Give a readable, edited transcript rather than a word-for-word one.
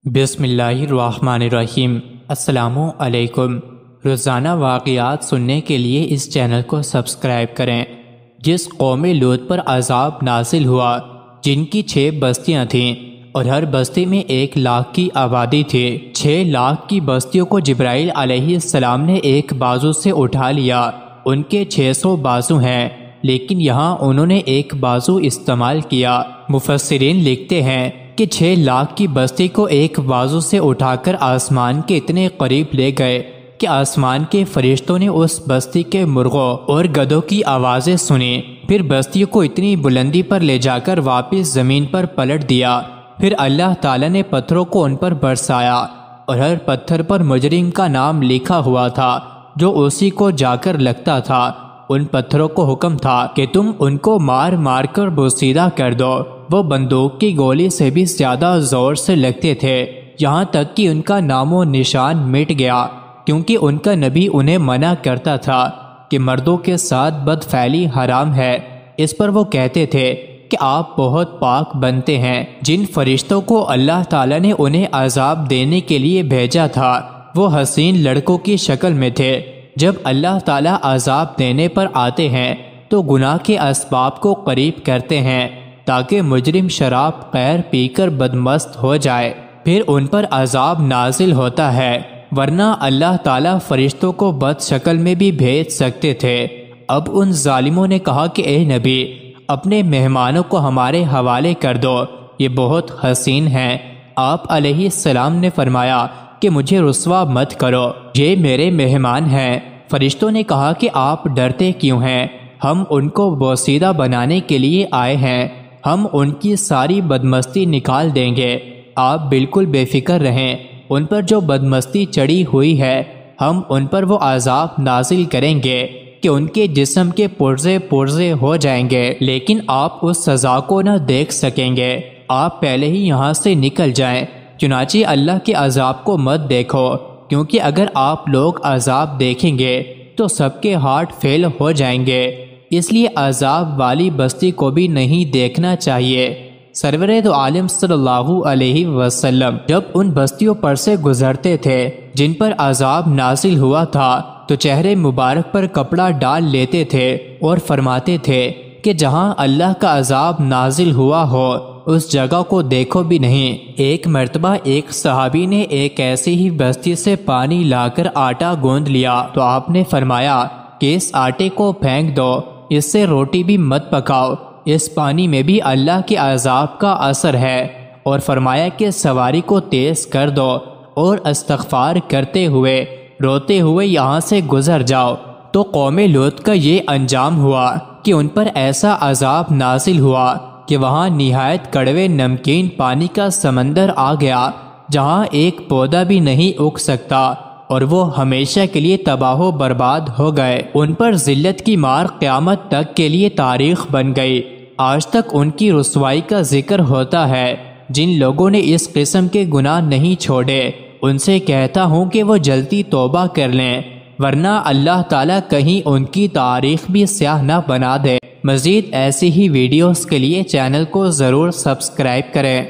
بسم اللہ الرحمن الرحیم۔ السلام علیکم۔ روزانہ واقعات سننے کے لیے اس چینل کو سبسکرائب کریں۔ جس قوم لوط پر عذاب نازل ہوا، جن کی 6 بستیاں تھیں اور ہر بستی میں 1 لاکھ کی آبادی تھی، 6 لاکھ کی بستیوں کو جبرائیل علیہ السلام نے ایک بازو سے اٹھا لیا۔ ان کے 600 بازو ہیں، لیکن یہاں انہوں نے ایک بازو استعمال کیا۔ مفسرین لکھتے ہیں کہ 6 لاکھ کی بستی کو ایک بازو سے اٹھا کر آسمان کے اتنے قریب لے گئے کہ آسمان کے فرشتوں نے اس بستی کے مرغوں اور گدھوں کی آوازیں سنی۔ پھر بستی کو اتنی بلندی پر لے جا کر واپس زمین پر پلٹ دیا۔ پھر اللہ تعالیٰ نے پتھروں کو ان پر برسایا اور ہر پتھر پر مجرم کا نام لکھا ہوا تھا جو اسی کو جا کر لگتا تھا۔ ان پتھروں کو حکم تھا کہ تم ان کو مار مار کر بوسیدہ کر دو۔ وہ بندوق کی گولی سے بھی زیادہ زور سے لگتے تھے، یہاں تک کہ ان کا نام و نشان مٹ گیا، کیونکہ ان کا نبی انہیں منع کرتا تھا کہ مردوں کے ساتھ بدفعلی حرام ہے۔ اس پر وہ کہتے تھے کہ آپ بہت پاک بنتے ہیں۔ جن فرشتوں کو اللہ تعالیٰ نے انہیں عذاب دینے کے لیے بھیجا تھا وہ حسین لڑکوں کی شکل میں تھے۔ جب اللہ تعالیٰ عذاب دینے پر آتے ہیں تو گناہ کے اسباب کو قریب کرتے ہیں تاکہ مجرم شراب قہر پی کر بدمست ہو جائے، پھر ان پر عذاب نازل ہوتا ہے، ورنہ اللہ تعالیٰ فرشتوں کو بد شکل میں بھی بھیج سکتے تھے۔ اب ان ظالموں نے کہا کہ اے نبی، اپنے مہمانوں کو ہمارے حوالے کر دو، یہ بہت حسین ہیں۔ آپ علیہ السلام نے فرمایا کہ مجھے رسوا مت کرو، یہ میرے مہمان ہیں۔ فرشتوں نے کہا کہ آپ ڈرتے کیوں ہیں؟ ہم ان کو بوسیدہ بنانے کے لیے آئے ہیں، ہم ان کی ساری بدمستی نکال دیں گے، آپ بالکل بے فکر رہیں۔ ان پر جو بدمستی چڑھی ہوئی ہے ہم ان پر وہ عذاب نازل کریں گے کہ ان کے جسم کے پرزے پرزے ہو جائیں گے، لیکن آپ اس سزا کو نہ دیکھ سکیں گے۔ آپ پہلے ہی یہاں سے نکل جائیں، چنانچہ اللہ کے عذاب کو مت دیکھو، کیونکہ اگر آپ لوگ عذاب دیکھیں گے تو سب کے ہارٹ فیل ہو جائیں گے، اس لیے عذاب والی بستی کو بھی نہیں دیکھنا چاہیے۔ سرور دو عالم صلی اللہ علیہ وسلم جب ان بستیوں پر سے گزرتے تھے جن پر عذاب نازل ہوا تھا تو چہرے مبارک پر کپڑا ڈال لیتے تھے اور فرماتے تھے کہ جہاں اللہ کا عذاب نازل ہوا ہو اس جگہ کو دیکھو بھی نہیں۔ ایک مرتبہ ایک صحابی نے ایک ایسی ہی بستی سے پانی لا کر آٹا گوندھ لیا تو آپ نے فرمایا کہ اس آٹے کو پھینک دو، اس سے روٹی بھی مت پکاؤ، اس پانی میں بھی اللہ کے عذاب کا اثر ہے، اور فرمایا کہ سواری کو تیز کر دو اور استغفار کرتے ہوئے روتے ہوئے یہاں سے گزر جاؤ۔ تو قوم لوط کا یہ انجام ہوا کہ ان پر ایسا عذاب نازل ہوا کہ وہاں نہایت کڑوے نمکین پانی کا سمندر آ گیا جہاں ایک پودا بھی نہیں اگ سکتا، اور وہ ہمیشہ کے لیے تباہ و برباد ہو گئے۔ ان پر ذلت کی مار قیامت تک کے لیے تاریخ بن گئی۔ آج تک ان کی رسوائی کا ذکر ہوتا ہے۔ جن لوگوں نے اس قسم کے گناہ نہیں چھوڑے ان سے کہتا ہوں کہ وہ جلدی توبہ کر لیں، ورنہ اللہ تعالیٰ کہیں ان کی تاریخ بھی سیاہ نہ بنا دے۔ مزید ایسی ہی ویڈیوز کے لیے چینل کو ضرور سبسکرائب کریں۔